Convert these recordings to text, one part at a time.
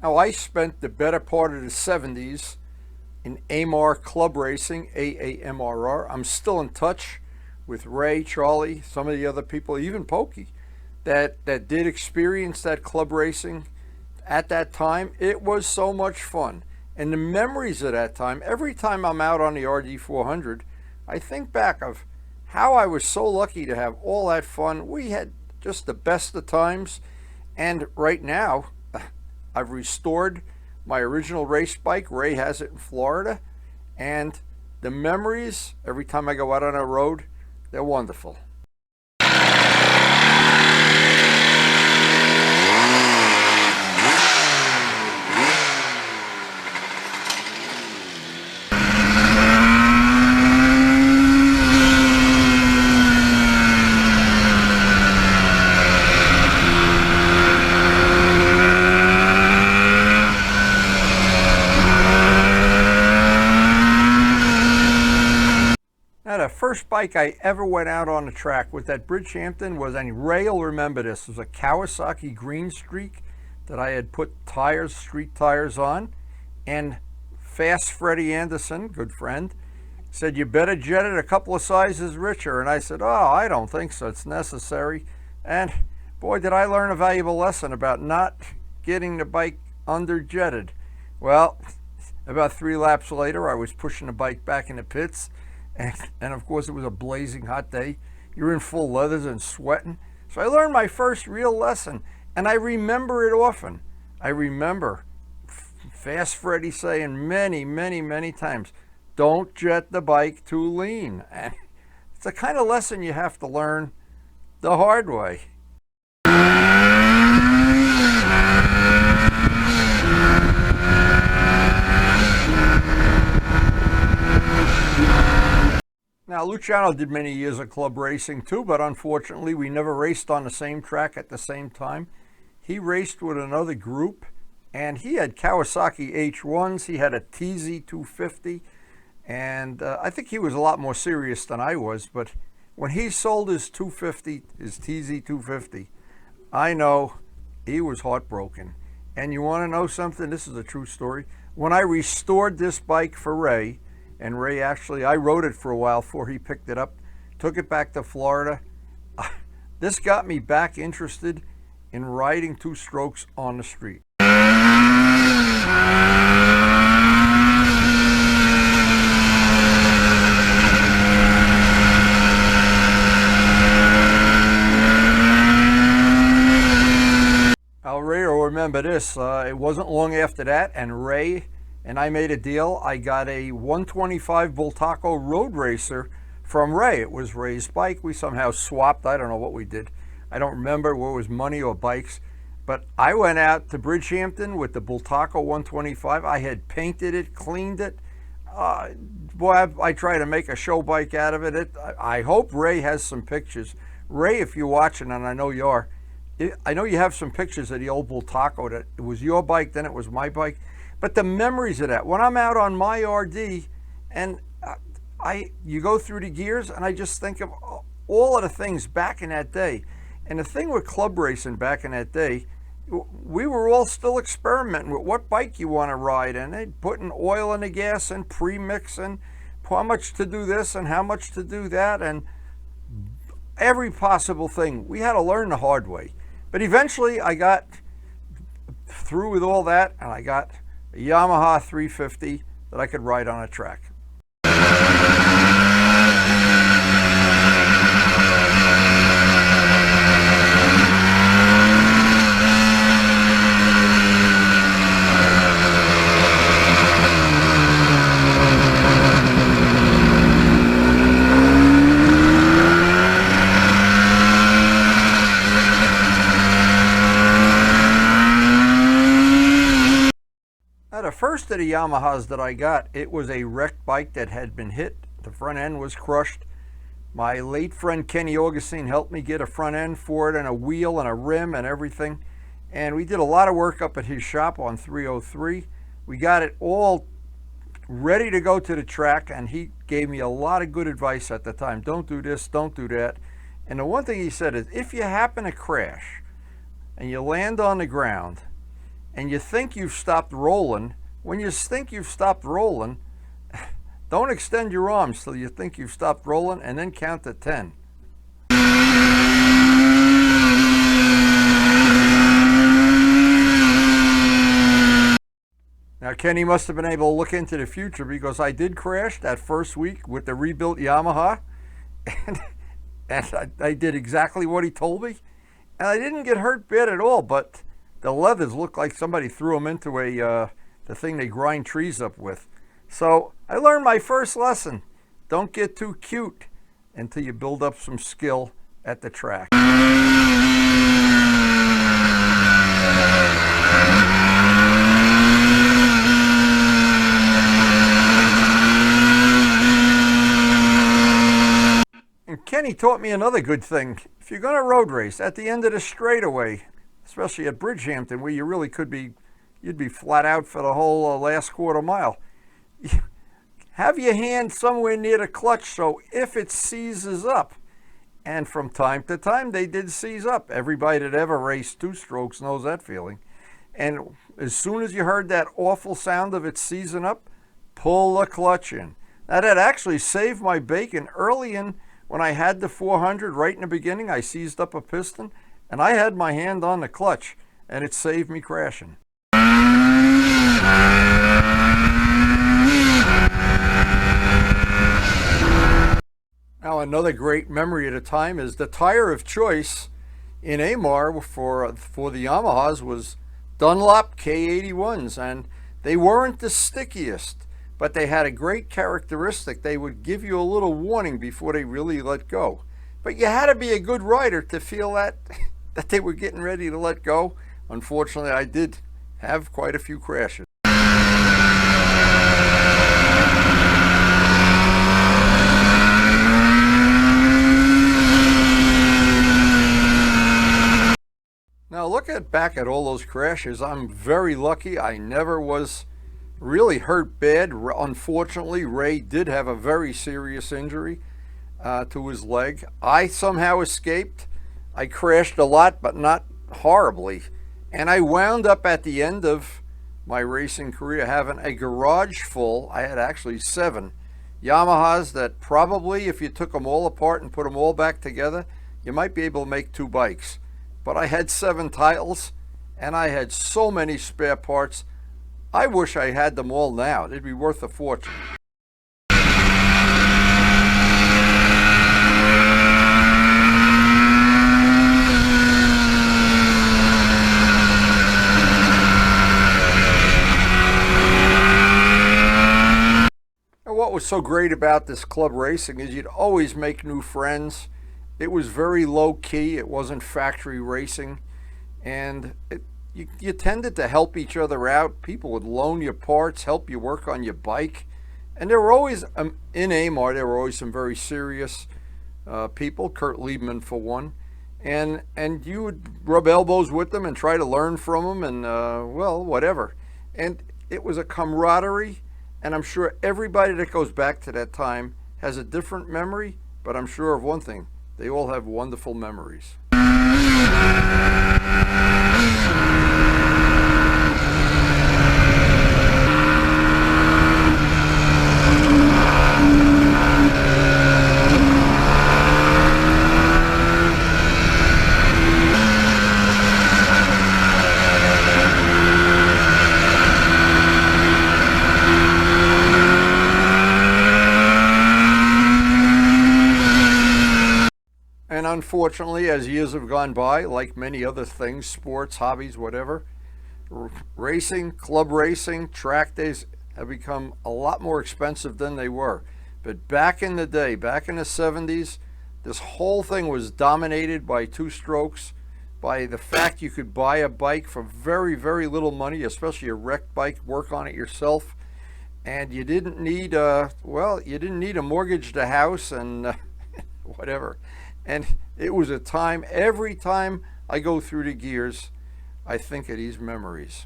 Now, I spent the better part of the 70s in AMR club racing, AAMRR. I'm still in touch with Ray, Charlie, some of the other people, even Pokey, that did experience that club racing at that time. It was so much fun. And the memories of that time, every time I'm out on the RD400, I think back of how I was so lucky to have all that fun. We had just the best of times. And right now, I've restored my original race bike. Ray has it in Florida. And the memories, every time I go out on a road, they're wonderful. Now, the first bike I ever went out on the track with that Bridgehampton was, and Ray will remember this, was a Kawasaki Green Streak that I had put tires, street tires on. And Fast Freddie Anderson, good friend, said, "You better jet it a couple of sizes richer." And I said, "Oh, I don't think so. It's necessary." And boy, did I learn a valuable lesson about not getting the bike under jetted. Well, about 3 laps later, I was pushing the bike back in the pits. And of course, it was a blazing hot day. You're in full leathers and sweating. So I learned my first real lesson, and I remember it often. I remember Fast Freddie saying many, many, many times, "Don't jet the bike too lean." And it's the kind of lesson you have to learn the hard way. Now, Luciano did many years of club racing too, but unfortunately we never raced on the same track at the same time. He raced with another group, and he had Kawasaki H1s. He had a TZ250, and I think he was a lot more serious than I was, but when he sold his 250, his TZ250, I know he was heartbroken. And you want to know something? This is a true story. When I restored this bike for Ray, and Ray actually, I rode it for a while before he picked it up, took it back to Florida. This got me back interested in riding 2-strokes on the street. Now, Ray will remember this. It wasn't long after that, and Ray and I made a deal. I got a 125 Bultaco Road Racer from Ray. It was Ray's bike. We somehow swapped. I don't know what we did. I don't remember whether it was money or bikes. But I went out to Bridgehampton with the Bultaco 125. I had painted it, cleaned it. Boy, I tried to make a show bike out of it. I hope Ray has some pictures. Ray, if you're watching, and I know you are, I know you have some pictures of the old Bultaco. That it was your bike, then it was my bike. But the memories of that, when I'm out on my RD, and you go through the gears, and I just think of all of the things back in that day. And the thing with club racing back in that day, we were all still experimenting with what bike you want to ride, and they putting oil in the gas and pre-mix and how much to do this and how much to do that, and every possible thing. We had to learn the hard way. But eventually I got through with all that, and I got a Yamaha 350 that I could ride on a track. The first of the Yamahas that I got, it was a wrecked bike that had been hit. The front end was crushed. My late friend Kenny Augustine helped me get a front end for it and a wheel and a rim and everything. And we did a lot of work up at his shop on 303. We got it all ready to go to the track, and he gave me a lot of good advice at the time. Don't do this, don't do that. And the one thing he said is, if you happen to crash and you land on the ground and you think you've stopped rolling, when you think you've stopped rolling, don't extend your arms till you think you've stopped rolling, and then count to 10. Now, Kenny must have been able to look into the future, because I did crash that first week with the rebuilt Yamaha, and I did exactly what he told me, and I didn't get hurt bad at all, but the leathers looked like somebody threw them into the thing they grind trees up with. So I learned my first lesson. Don't get too cute until you build up some skill at the track. And Kenny taught me another good thing. If you're going to road race, at the end of the straightaway, especially at Bridgehampton, where you really you'd be flat out for the whole last quarter mile, have your hand somewhere near the clutch, so if it seizes up, and from time to time they did seize up. Everybody that ever raced two strokes knows that feeling. And as soon as you heard that awful sound of it seizing up, pull the clutch in. Now, that actually saved my bacon early in. When I had the 400 right in the beginning, I seized up a piston, and I had my hand on the clutch, and it saved me crashing. Now, another great memory at a time is the tire of choice in AAMRR for the Yamahas was Dunlop K81s, and they weren't the stickiest, but they had a great characteristic. They would give you a little warning before they really let go. But you had to be a good rider to feel that they were getting ready to let go. Unfortunately, I did have quite a few crashes. Now, back at all those crashes, I'm very lucky. I never was really hurt bad. Unfortunately, Ray did have a very serious injury to his leg. I somehow escaped. I crashed a lot, but not horribly. And I wound up at the end of my racing career having a garage full. I had actually 7 Yamahas that probably, if you took them all apart and put them all back together, you might be able to make 2 bikes. But I had 7 titles, and I had so many spare parts. I wish I had them all now. They'd be worth a fortune. And what was so great about this club racing is you'd always make new friends. It was very low key. It wasn't factory racing, and you tended to help each other out. People would loan you parts, help you work on your bike. And there were always, in AAMRR, there were always some very serious people, Kurt Liebman for one. And you would rub elbows with them and try to learn from them and, well, whatever. And it was a camaraderie, and I'm sure everybody that goes back to that time has a different memory, but I'm sure of one thing. They all have wonderful memories. And unfortunately, as years have gone by, like many other things, sports, hobbies, whatever, racing, club racing, track days have become a lot more expensive than they were. But back in the day, back in the 70s, this whole thing was dominated by 2 strokes, by the fact you could buy a bike for very, very little money, especially a wrecked bike, work on it yourself. And you didn't need, you didn't need a mortgaged house and whatever. And it was a time, every time I go through the gears, I think of these memories.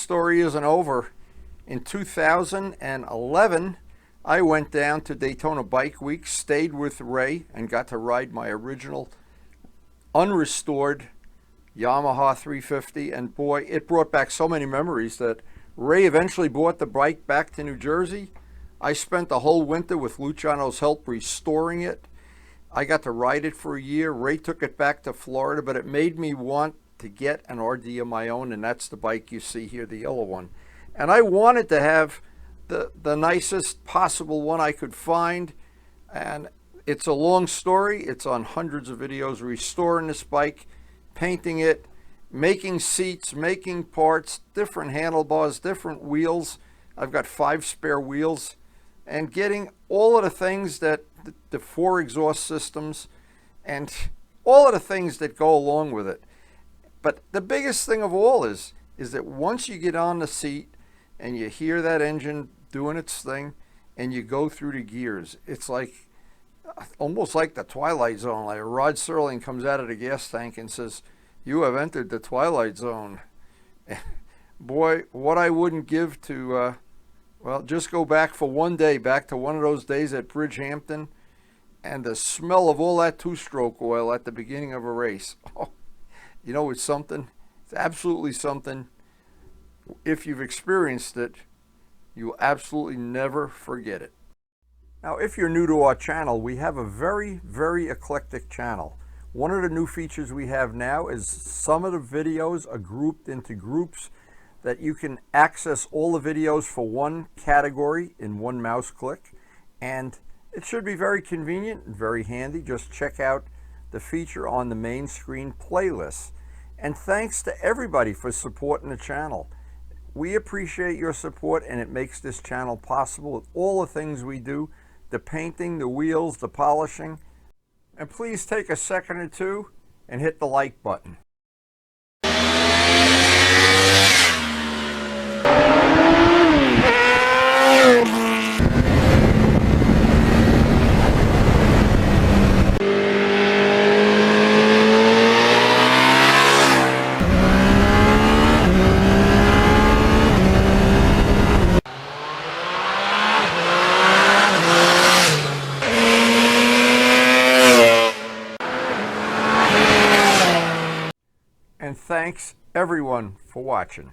story isn't over. In 2011, I went down to Daytona Bike Week, stayed with Ray, and got to ride my original unrestored Yamaha 350. And boy, it brought back so many memories that Ray eventually brought the bike back to New Jersey. I spent the whole winter with Luciano's help restoring it. I got to ride it for a year. Ray took it back to Florida, but it made me want to get an RD of my own, and that's the bike you see here, the yellow one. And I wanted to have the nicest possible one I could find, and it's a long story. It's on hundreds of videos restoring this bike, painting it, making seats, making parts, different handlebars, different wheels. I've got 5 spare wheels, and getting all of the things that the 4 exhaust systems and all of the things that go along with it. But the biggest thing of all is that once you get on the seat and you hear that engine doing its thing and you go through the gears, it's like almost like the Twilight Zone. Like Rod Serling comes out of the gas tank and says, "You have entered the Twilight Zone." Boy, what I wouldn't give to well, just go back for one day, back to one of those days at Bridgehampton, and the smell of all that 2-stroke oil at the beginning of a race. Oh, you know, it's something. It's absolutely something. If you've experienced it, you'll absolutely never forget it. Now, if you're new to our channel, we have a very, very eclectic channel. One of the new features we have now is some of the videos are grouped into groups that you can access all the videos for one category in one mouse click. And it should be very convenient and very handy. Just check out the feature on the main screen playlist. And thanks to everybody for supporting the channel. We appreciate your support, and it makes this channel possible with all the things we do, the painting, the wheels, the polishing. And please take a second or two and hit the like button. And thanks everyone for watching.